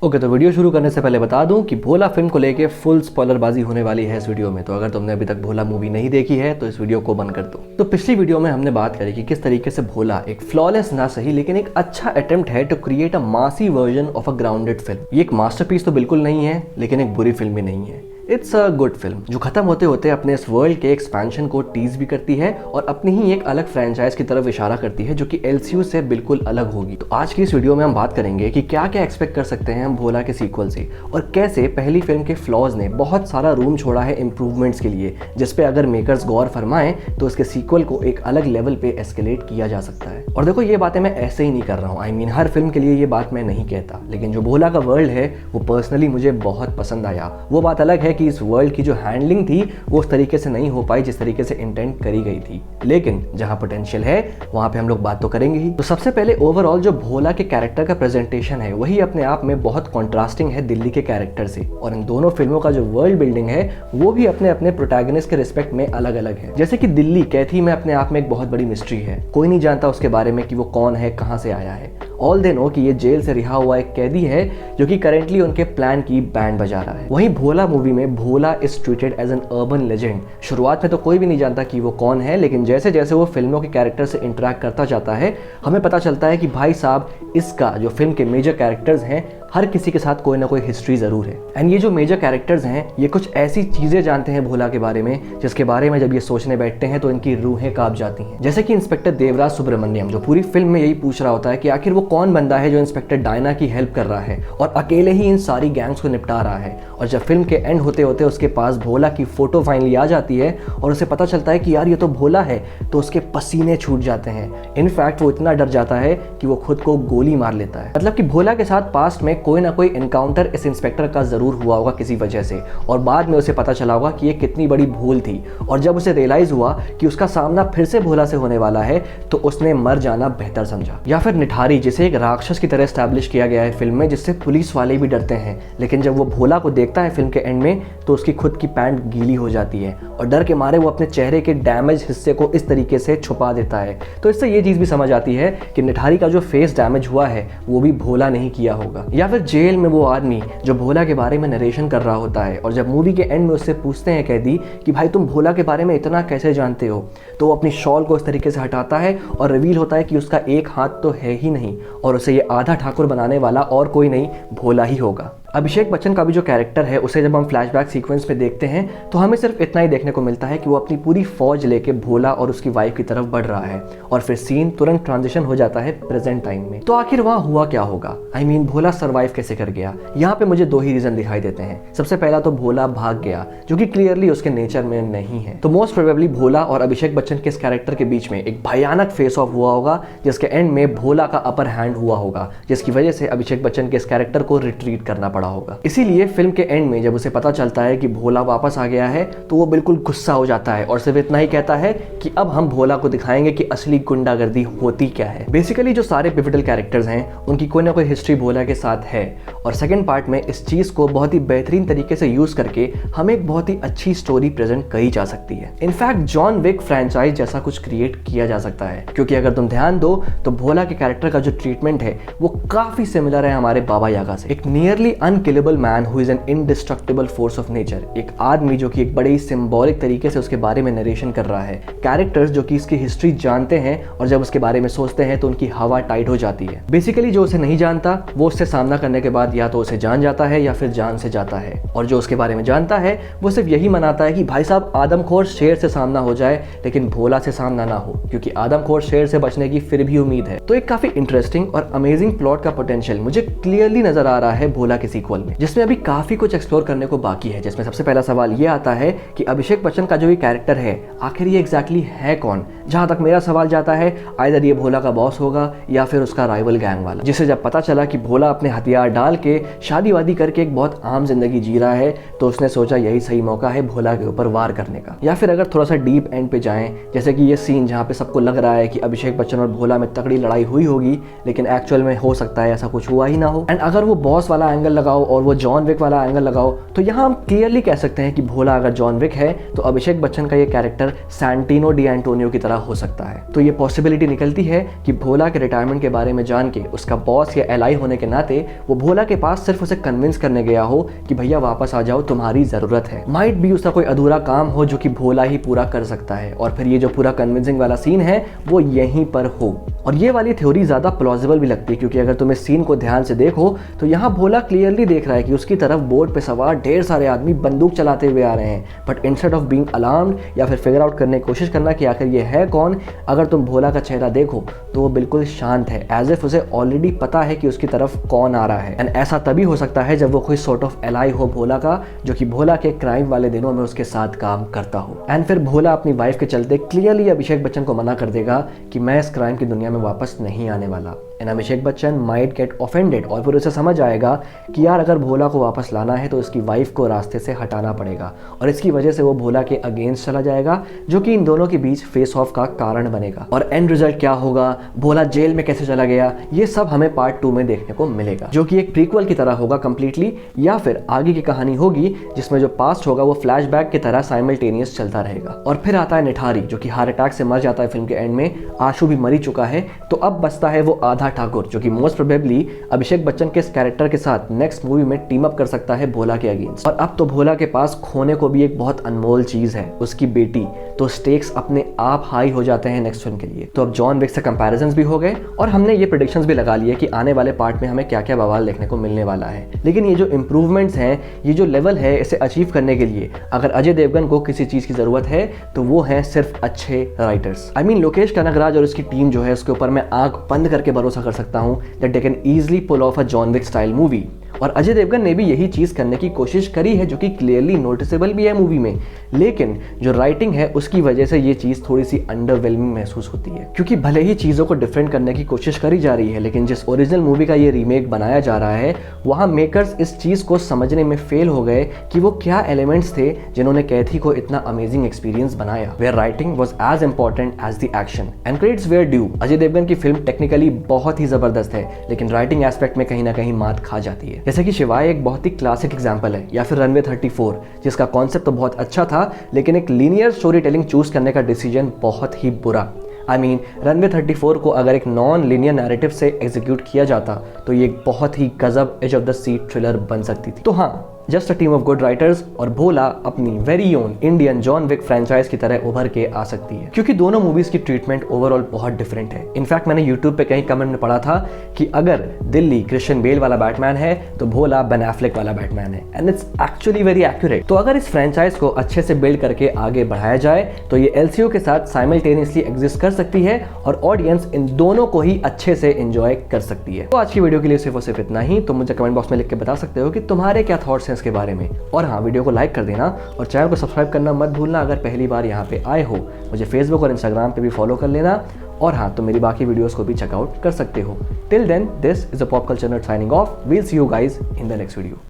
Okay, तो video शुरू करने से पहले बता दूं कि भोला फिल्म को लेके फुल स्पॉइलरबाजी होने वाली है इस वीडियो में। तो अगर तुमने अभी तक भोला मूवी नहीं देखी है तो इस वीडियो को बंद कर दो। तो पिछली वीडियो में हमने बात करी कि किस तरीके से भोला एक फ्लॉलेस ना सही लेकिन एक अच्छा अटेम्प्ट है टू क्रिएट अ मासी version of a grounded film. ये एक मास्टरपीस तो बिल्कुल नहीं है लेकिन एक बुरी फिल्म भी नहीं है। इट्स अ गुड फिल्म जो खत्म होते होते अपने इस वर्ल्ड के एक्सपेंशन को टीज भी करती है और अपनी ही एक अलग फ्रेंचाइज की तरफ इशारा करती है जो कि एलसीयू से बिल्कुल अलग होगी। तो आज की इस वीडियो में हम बात करेंगे कि क्या क्या एक्सपेक्ट कर सकते हैं हम भोला के सीक्वल से और कैसे पहली फिल्म के फ्लॉज ने बहुत सारा रूम छोड़ा है इंप्रूवमेंट्स के लिए, जिसपे अगर मेकर्स गौर फरमाएं तो उसके सीक्वल को एक अलग लेवल पे एस्केलेट किया जा सकता है। और देखो, ये बातें मैं ऐसे ही नहीं कर रहा हूँ, आई मीन हर फिल्म के लिए ये बात मैं नहीं कहता, लेकिन जो भोला का वर्ल्ड है वो पर्सनली मुझे बहुत पसंद आया। वो बात अलग है कि इस वर्ल्ड की जो हैंडलिंग थी वो उस तरीके से नहीं हो पाई जिस तरीके से इंटेंट करी गई थी, लेकिन जहां पोटेंशियल है वहां पे हम लोग बात तो करेंगे ही। तो सबसे पहले ओवरऑल जो भोला के कैरेक्टर का प्रेजेंटेशन है वही अपने आप में बहुत कॉन्ट्रास्टिंग है दिल्ली के कैरेक्टर से, और इन दोनों फिल्मों का जो वर्ल्ड बिल्डिंग है वो भी अपने अपने प्रोटैगनिस्ट के रिस्पेक्ट में अलग अलग है। जैसे कि दिल्ली कैथी में अपने आप में एक बहुत बड़ी मिस्ट्री है, कोई नहीं जानता उसके बारे में कि वो कौन है, कहां से आया है। ऑल दे नो कि ये जेल से रिहा हुआ एक कैदी है जो कि करेंटली उनके प्लान की बैंड बजा रहा है। वहीं भोला मूवी में Bhola is treated as an urban legend. शुरुआत में तो कोई भी नहीं जानता कि वो कौन है, लेकिन जैसे जैसे वो फिल्मों के कैरेक्टर से इंटरेक्ट करता जाता है हमें पता चलता है कि भाई साहब इसका जो फिल्म के मेजर कैरेक्टर्स हैं हर किसी के साथ कोई ना कोई हिस्ट्री जरूर है। एंड ये जो मेजर कैरेक्टर्स हैं ये कुछ ऐसी चीजें जानते हैं भोला के बारे में जिसके बारे में जब ये सोचने बैठते हैं तो इनकी रूहें कांप जाती हैं। जैसे कि इंस्पेक्टर देवराज सुब्रमण्यम जो पूरी फिल्म में यही पूछ रहा होता है कि आखिर वो कौन बंदा है जो इंस्पेक्टर डायना की हेल्प कर रहा है और अकेले ही इन सारी गैंग्स को निपटा रहा है। और जब फिल्म के एंड होते होते उसके पास भोला की फोटो फाइनली आ जाती है और उसे पता चलता है कि यार ये तो भोला है, तो उसके पसीने छूट जाते हैं। इनफैक्ट वो इतना डर जाता है कि वो खुद को गोली मार लेता है। मतलब कि भोला के साथ पास्ट में कोई ना कोई एनकाउंटर इस इंस्पेक्टर का जरूर हुआ होगा किसी वजह से, और बाद में उसे पता चला होगा कि ये कितनी बड़ी भूल थी। और जब उसे रियलाइज हुआ कि उसका सामना फिर से भोला से होने वाला है तो उसने मर जाना बेहतर समझा। या फिर निठारी जिसे एक राक्षस की तरह एस्टैब्लिश किया गया है फिल्म में, जिससे पुलिस वाले भी डरते हैं, लेकिन जब वो भोला को देखता है फिल्म के एंड में तो उसकी खुद की पैंट गीली हो जाती है और डर के मारे वो अपने चेहरे के डैमेज हिस्से को इस तरीके से छुपा देता है। तो इससे ये चीज भी समझ आती है कि निठारी का जो फेस डैमेज हुआ है वो भी भोला नहीं किया होगा। या फिर जेल में वो आदमी जो भोला के बारे में नरेशन कर रहा होता है और जब मूवी के एंड में उससे पूछते हैं कैदी कि भाई तुम भोला के बारे में इतना कैसे जानते हो, तो वो अपनी शॉल को इस तरीके से हटाता है और रिवील होता है कि उसका एक हाथ तो है ही नहीं और उसे ये आधा ठाकुर बनाने वाला और कोई नहीं भोला ही होगा। अभिषेक बच्चन का भी जो कैरेक्टर है उसे जब हम फ्लैशबैक सीक्वेंस में देखते हैं तो हमें सिर्फ इतना ही देखने को मिलता है कि वो अपनी पूरी फौज लेके भोला और उसकी वाइफ की तरफ बढ़ रहा है और फिर सीन तुरंत ट्रांजिशन हो जाता है प्रेजेंट टाइम में। तो आखिर वहां हुआ क्या होगा, आई मीन भोला सर्वाइव कैसे कर गया? यहाँ पे मुझे दो ही रीजन दिखाई देते हैं। सबसे पहला तो भोला भाग गया, जो कि क्लियरली उसके नेचर में नहीं है। तो मोस्ट प्रोबेबली भोला और अभिषेक बच्चन के इस कैरेक्टर के बीच में एक भयानक फेस ऑफ हुआ होगा जिसके एंड में भोला का अपर हैंड हुआ होगा, जिसकी वजह से अभिषेक बच्चन के इस कैरेक्टर को रिट्रीट करना पड़ा होगा। इसीलिए फिल्म के एंड में जब उसे पता चलता है कि भोला वापस आ गया है तो वो बिल्कुल गुस्सा हो जाता है और सिर्फ इतना ही कहता है कि अब हम भोला को दिखाएंगे कि असली गुंडागर्दी होती क्या है। बेसिकली जो सारे पिवटल कैरेक्टर्स हैं उनकी कोई ना कोई हिस्ट्री भोला के साथ है और सेकंड पार्ट में इस चीज को बहुत ही बेहतरीन तरीके से यूज करके हमें एक बहुत ही अच्छी स्टोरी प्रेजेंट करी जा सकती है। इनफैक्ट जॉन विक फ्रेंचाइज जैसा कुछ क्रिएट किया जा सकता है, क्योंकि अगर तुम ध्यान दो तो भोला के कैरेक्टर का जो ट्रीटमेंट है वो काफी सिमिलर है हमारे बाबा यागा से। एक nearly unkillable man who is an indestructible force of nature, एक आदमी जो कि एक बड़े ही सिंबॉलिक तरीके से उसके बारे में नरेशन कर रहा है, कैरेक्टर्स जो कि इसकी हिस्ट्री जानते हैं और जब उसके बारे में सोचते हैं तो उनकी हवा टाइट हो जाती है। बेसिकली जो उसे नहीं जानता वो उससे सामना करने के बाद या तो उसे जान जाता है या फिर जान से जाता है, और जो उसके बारे में जानता है वो सिर्फ यही मनाता है कि भाई साहब आदमखोर शेर से सामना हो जाए लेकिन भोला से सामना ना हो, क्योंकि आदमखोर शेर से बचने की फिर भी उम्मीद है। तो एक काफी इंटरेस्टिंग और अमेजिंग प्लॉट का पोटेंशियल मुझे क्लियरली नजर आ रहा है भोला के सीक्वल में, जिसमें अभी काफी कुछ एक्सप्लोर करने को बाकी है। जिसमें सबसे पहला सवाल ये आता है कि अभिषेक बच्चन का जो ये कैरेक्टर है आखिर ये एग्जैक्टली है कौन? जहां तक मेरा सवाल जाता है आइदर ये भोला का बॉस होगा या फिर उसका राइवल गैंग वाला, जिसे जब पता चला कि भोला अपने हथियार डाल के शादी वादी करके एक बहुत आम जिंदगी जी रहा है तो उसने सोचा यही सही मौका है भोला के ऊपर वार करने का। या फिर अगर थोड़ा सा डीप एंड पे जाएं, जैसे कि ये सीन जहाँ पे सबको लग रहा है कि अभिषेक बच्चन और भोला में तगड़ी लड़ाई हुई होगी लेकिन एक्चुअल में हो सकता है ऐसा कुछ हुआ ही ना हो। एंड अगर वो बॉस वाला एंगल लगाओ और वो जॉन विक वाला एंगल लगाओ, तो यहाँ हम क्लियरली कह सकते हैं कि भोला अगर जॉन विक है तो अभिषेक बच्चन का ये कैरेक्टर सैंटिनो डी एंटोनियो की तरह हो सकता है। तो ये पॉसिबिलिटी निकलती है कि भोला के रिटायरमेंट के बारे में जान के उसका बॉस या एलाई होने के नाते वो भोला के पास सिर्फ उसे कन्विंस करने गया हो कि भैया वापस आ जाओ, तुम्हारी जरूरत है। माइट भी उसका कोई अधूरा काम हो जो कि भोला ही पूरा कर सकता है, और फिर ये जो पूरा कन्विंसिंग वाला सीन है वो यहीं पर हो। और ये वाली थ्योरी ज्यादा प्लॉजिबल भी लगती है, क्योंकि अगर तुम इस सीन को ध्यान से देखो तो यहाँ भोला क्लियरली देख रहा है कि उसकी तरफ बोट पे सवार ढेर सारे आदमी बंदूक चलाते हुए आ रहे हैं, but instead of being alarmed या फिर फिगर आउट करने की कोशिश करना कि आखिर ये है कौन, अगर तुम भोला का चेहरा देखो तो वो बिल्कुल शांत है, एज इफ उसे ऑलरेडी पता है कि उसकी तरफ कौन आ रहा है। एंड ऐसा तभी हो सकता है जब वो कोई सॉर्ट ऑफ एलाई हो भोला का, जो कि भोला के क्राइम वाले दिनों में उसके साथ काम करता हो। एंड फिर भोला अपनी वाइफ के चलते क्लियरली अभिषेक बच्चन को मना कर देगा कि मैं इस क्राइम की दुनिया में वापस नहीं आने वाला। And Abhishek Bachchan might get offended, और फिर उसे समझ आएगा कि यार अगर भोला को वापस लाना है तो उसकी वाइफ को रास्ते से हटाना पड़ेगा, और इसकी वजह से वो भोला के अगेंस्ट चला जाएगा, जो कि इन दोनों के बीच फेस ऑफ का कारण बनेगा। और एंड रिजल्ट क्या होगा, भोला जेल में कैसे चला गया, ये सब हमें पार्ट 2 में देखने को मिलेगा, जो कि एक प्रीक्वल की तरह होगा कंप्लीटली, या फिर आगे की कहानी होगी जिसमें जो पास्ट होगा वो फ्लैशबैक की तरह साइमल्टेनियस चलता रहेगा। और फिर आता है निठारी, जो कि हार्ट अटैक से मर जाता है फिल्म के एंड में, आशु भी मरी चुका है, तो अब बचता है वो आधा ठाकुर, जो कि मोस्ट प्रोबेबली अभिषेक बच्चन के इस कैरेक्टर के साथ नेक्स्ट मूवी में टीम अप कर सकता है भोला के अगेंस्ट। और अब तो भोला के पास खोने को भी एक बहुत अनमोल चीज है, उसकी बेटी, तो स्टेक्स अपने आप हाई हो जाते हैं नेक्स्ट फिल्म के लिए। तो अब जॉन विक से कंपैरिजंस भी हो गए, और हमने ये प्रेडिक्शंस भी लगा लिए कि आने वाले पार्ट में हमें क्या क्या बवाल देखने को मिलने वाला है। लेकिन ये जो इंप्रूवमेंट्स हैं, ये जो लेवल है, इसे अचीव करने के लिए अगर अजय देवगन को किसी चीज की जरूरत है तो वो है सिर्फ अच्छे writers. I mean Lokesh Kanagaraj और उसकी टीम जो है उसके ऊपर मैं आंख बंद करके भरोसा कर सकता हूँ that they can easily pull off a John Wick style movie. और अजय देवगन ने भी यही चीज करने की कोशिश करी है, जो कि क्लियरली नोटिसेबल भी है मूवी में, लेकिन जो राइटिंग है उसकी वजह से ये चीज थोड़ी सी अंडरवेलमिंग महसूस होती है, क्योंकि भले ही चीजों को डिफरेंट करने की कोशिश करी जा रही है, लेकिन जिस ओरिजिनल मूवी का ये रीमेक बनाया जा रहा है वहां मेकर्स इस चीज को समझने में फेल हो गए कि वो क्या एलिमेंट्स थे जिन्होंने कैथी को इतना अमेजिंग एक्सपीरियंस बनाया। Where writing was as important as the action, and credits where due. Ajay Devgan की फिल्म टेक्निकली बहुत ही जबरदस्त है, लेकिन राइटिंग एस्पेक्ट में कहीं ना कहीं मात खा जाती है। जैसे कि शिवाय एक बहुत ही क्लासिक एग्जांपल है, या फिर रनवे 34, जिसका कॉन्सेप्ट तो बहुत अच्छा था, लेकिन एक लीनियर स्टोरी टेलिंग चूज करने का डिसीजन बहुत ही बुरा। आई मीन रनवे 34 को अगर एक नॉन लीनियर नैरेटिव से एग्जीक्यूट किया जाता तो ये एक बहुत ही गजब edge of the seat thriller बन सकती थी। तो हाँ, just a team of good writers, और भोला अपनी very own Indian John Wick franchise की तरह उभर के आ सकती है, क्योंकि दोनों मूवीज की ट्रीटमेंट ओवरऑल बहुत डिफरेंट है। इनफैक्ट मैंने यूट्यूब पे कहीं कमेंट में पढ़ा था कि अगर दिल्ली क्रिश्चियन बेल वाला बैटमैन है तो भोला बेन एफ्लेक वाला बैटमैन है, and it's actually very accurate. तो अगर इस फ्रेंचाइज को अच्छे से बिल्ड करके आगे बढ़ाया जाए तो ये एलसीयू के साथ साइमल्टेनियसली एग्जिस्ट कर सकती है, और ऑडियंस इन दोनों को ही अच्छे से एंजॉय कर सकती है। तो आज की वीडियो के लिए सिर्फ और सिर्फ इतना ही। तुम मुझे कमेंट बॉक्स में लिख के बता सकते हो कि तुम्हारे क्या थॉट्स हैं इसके बारे में। और हाँ, वीडियो को लाइक कर देना और चैनल को सब्सक्राइब करना मत भूलना अगर पहली बार यहाँ पे आए हो। मुझे फेसबुक और इंस्टाग्राम पे भी फॉलो कर लेना, और हाँ, तुम मेरी बाकी वीडियोस को भी चेकआउट कर सकते हो। Till then, this is a pop culture nerd signing off. We'll see you guys in the next video.